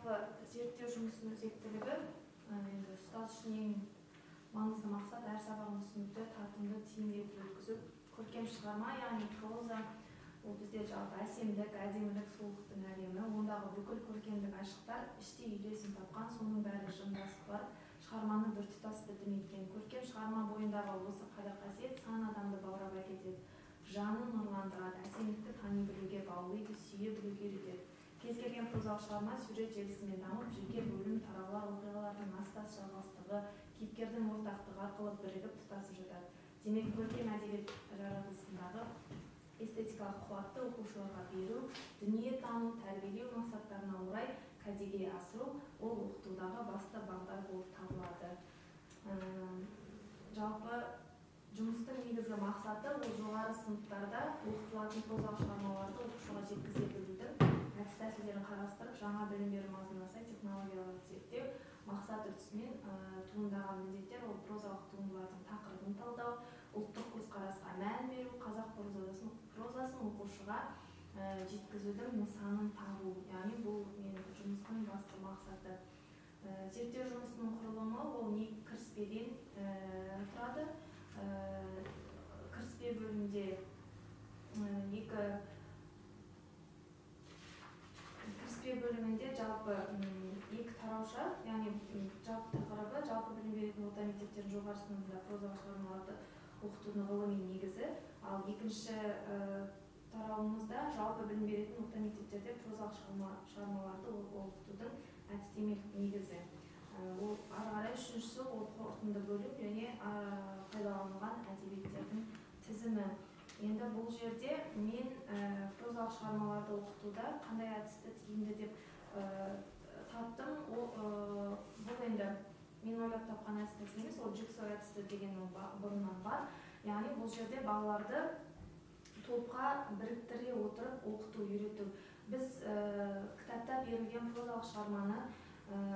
жалпы зерттеу жұмысының өзектілігі енді ұстаз үшін ең маңызды мақсат әр сабағын түсінікті, тартымды, тиімді етіп өткізу. Көркем шығарма, яғни проза, ол бізде жалпы әсемдік, әдемілік, сұлулықтың әлемі, ондағы бүкіл көркемдік айшықтар іштей үйлесім тапқан, соның бәрі жымдасып бар, шығарманы біртұтас бітім еткен. Көркем шығарма бойындағы осы қадір-қасиет сан адамды баурап әкетеді, жанын нұрландырады, әсемдікті тани білуге баулиды, сүйе білуге үйретеді. Кез келген прозалық шығарма сюжет желісімен дамып, жеке бөлім, тараулар, оқиғалардың астас жалғастығы, кейіпкердің ортақтығы арқылы бірігіп тұтасып жатады. Демек, көркем әдебиет жаратылысындағы эстетикалық қуатты оқушыларға беру, дүние тану, тәрбиелеу мақсаттарына орай кәдеге асыру, ол оқытудағы басты бағдар болып табылады. Жалпы жұмыстың негізгі мақсаты ол жоғары сыныптарда оқытылатын прозалық шығармаларды оқушыға жеткізе білудің әдіс-тәсілдерін қарастырып, жаңа білім беру мазмұнына сай технологияларды зерттеу. Мақсат үрдісімен туындаған міндеттер ол прозалық туындылардың тақырыбын талдау, ұлттық көзқарасқа мән беру, қазақ прозасын оқушыға жеткізудің нысанын табу. Яғни бұл менің жұмыстың басты мақсаты. Зерттеу жұмысының құрылымы ол кіріспеден тұрады. Кіріспе бөлімде кіріспе бөлімінде жалпы екі тарауша, яғни жалпы тақырыбы жалпы білім беретін орта мектептердің жоғары сыныбында прозалық шығармаларды оқытудың ғылыми негізі, ал екінші тарауымызда жалпы білім беретін орта мектептерде прозалық шығармаларды оқытудың әдістемелік негізі. Ол ары қарай үшіншісі ол қорытынды бөлім және пайдаланылған әдебиеттердің тізімі. Енді бұл жерде мен прозалық шығармаларды оқытуда қандай әдісті тиімді деп таптым. Бұл енді мен ойлап тапқан әдіс емес, ол Jigsaw әдісі деген бұрыннан бар. Яғни бұл жерде балаларды топқа біріктіре отырып оқыту, үйрету. Біз кітапта берілген прозалық шығарманы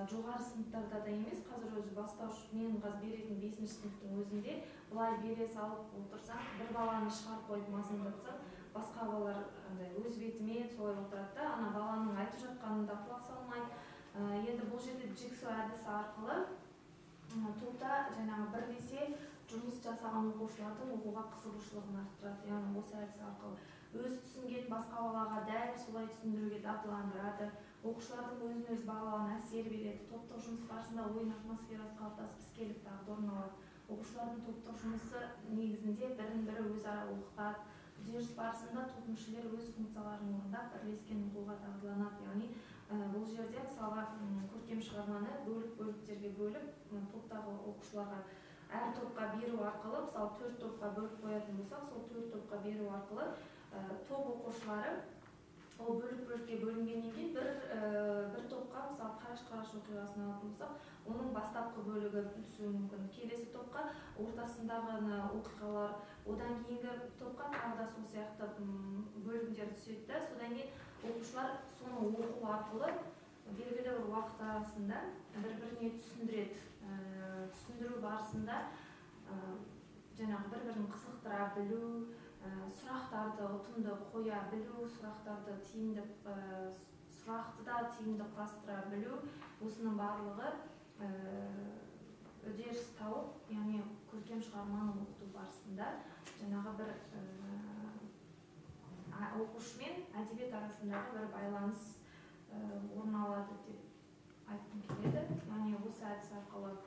жоғары сыныптарда да емес, қазір өзі бастауыш мен беретін 5-ші сыныптың өзінде бұлай бере салып отырсаң, бір баланы шығарып қойып мазмұндатсаң, басқа балалар өз бетімен солай отырады да, ана баланың айтып жатқанында құлақ салмай. Енді бұл жерде Jigsaw әдісі арқылы топта жаңағы бірлесе жұмыс жасаған оқушылардың оқуға қызығушылығын арттырады. Яғни осы әдіс арқылы өз түсінген басқа балаға дәл солай түсіндіруге дағдыландырады. Оқушылардың өзін-өз бағалауына әсер береді. Топтық жұмыс барысында ойын атмосферасы қалыптасып, іскерлік дағды орын алады. Оқушылардың топтық жұмысы негізінде бірін-бірі өзара оқытады. Үдеріс барысында топ мүшелері өз функцияларын орындап, бірлескен оқуға дағдыланады. Яғни бұл жерде мысалға көркем шығарманы бөліктерге бөліп, топтағы оқушыларға әр топқа беру арқылы, мысалы 4 топқа бөліп қоятын болсақ, сол 4 топқа беру арқылы топ оқушылары ол бөлікке бөлінгеннен кейін бір топқа, мысалы Қараш оқиғасын алатын болсақ, оның бастапқы бөлігі түсуі мүмкін. Келесі топқа ортасындағы оқиғалар, одан кейінгі топқа тағы да сол сияқты бөлімдер түседі. Содан кейін оқушылар соны оқу арқылы белгілі бір уақыт арасында бір-біріне түсіндіреді. Түсіндіру барысында жаңағы бір-бірін қызықтыра білу, сұрақтарды ұтымды қоя білу, сұрақтарды тиімді сұрақты да тиімді құрастыра білу, осының барлығы үдеріс тауып, яғни көркем шығарманы оқыту барысында жаңағы бір оқушы мен әдебиет арасындағы бір байланыс орын алады деп айтқым келеді. Яғни осы әдіс арқылы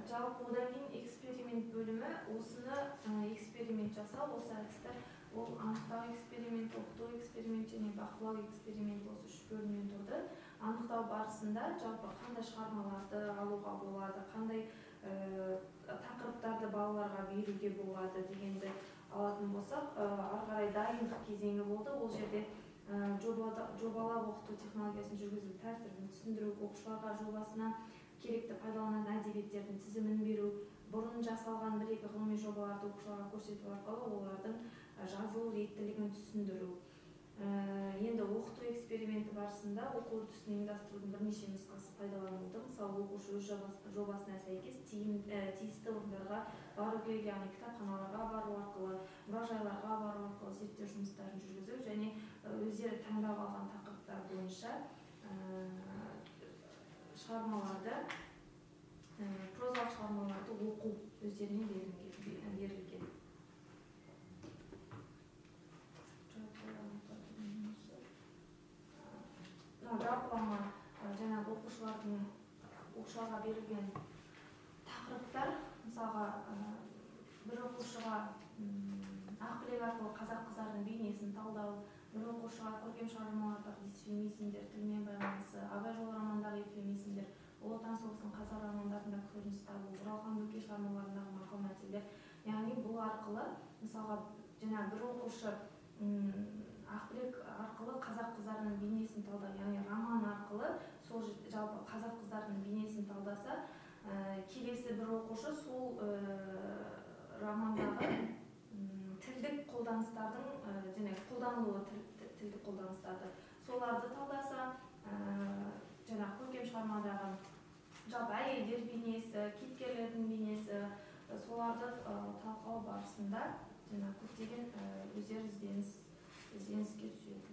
жалпы одан кейін эксперимент бөлімі, осыны эксперимент жасау, осы әдісті ол анықтау эксперимент, оқыту эксперимент және бақылау эксперимент осы 3 бөлімнен тұрды. Анықтау барысында жалпы қандай шығармаларды алуға болады, қандай тақырыптарды балаларға беруге болады дегенді алатын болсақ, ары қарай дайындық кезеңі болды. Ол жерде жобалап оқыту технологиясын жүргізу тәртібін түсіндіру, оқушыларға жобасына керекті пайдаланатын әдебиеттердің тізімін беру, бұрын жасалған бір-екі ғылыми жобаларды оқушыларға көрсету арқылы олардың жазылу реттілігін түсіндіру. Енді оқыту эксперименті барысында оқу үрдісін ұйымдастырудың бірнеше нұсқасы пайдаланылды. Мысалы, оқушы өз жобасына сәйкес тиісті орындарға бару керек, яғни кітапханаларға бару арқылы, мұражайларға бару арқылы зерттеу жұмыстарын жүргізу және өздері таңдап алған тақырыптар бойынша шығармаларды, прозалық шығармаларды оқу өздеріне берілген. Жалпылама жаңағы оқушыларға берілген тақырыптар, мысалға бір оқушыға ақбілек арқылы қазақ қыздарының бейнесін талдау, бір оқушыға көркем шығармалардағы дисфемизмдер, тілмен байланысы, Абай жолы романдағы эвфемизмдер, Ұлы Отан соғысының қазақ романдарында көрініс табу, Оралхан Бөкей шығармаларындағы мақал-мәтелдер. Яғни бұл арқылы, мысалға жаңа бір оқушы ақбілек арқылы қазақ қыздарының бейнесін талдау, яғни роман арқылы сол жалпы қазақ қыздарының бейнесін талдаса, келесі бір оқушы сол романдағы тілдік қолданыстардың және қолданылуы тілдік қолданыстарды соларды талдаса, жаңа көркем шығармадағы жалпы әйелдер бейнесі, кейіпкерлердің бейнесі, соларды талқылау барысында жаңа көптеген өздері ізденіске түседі.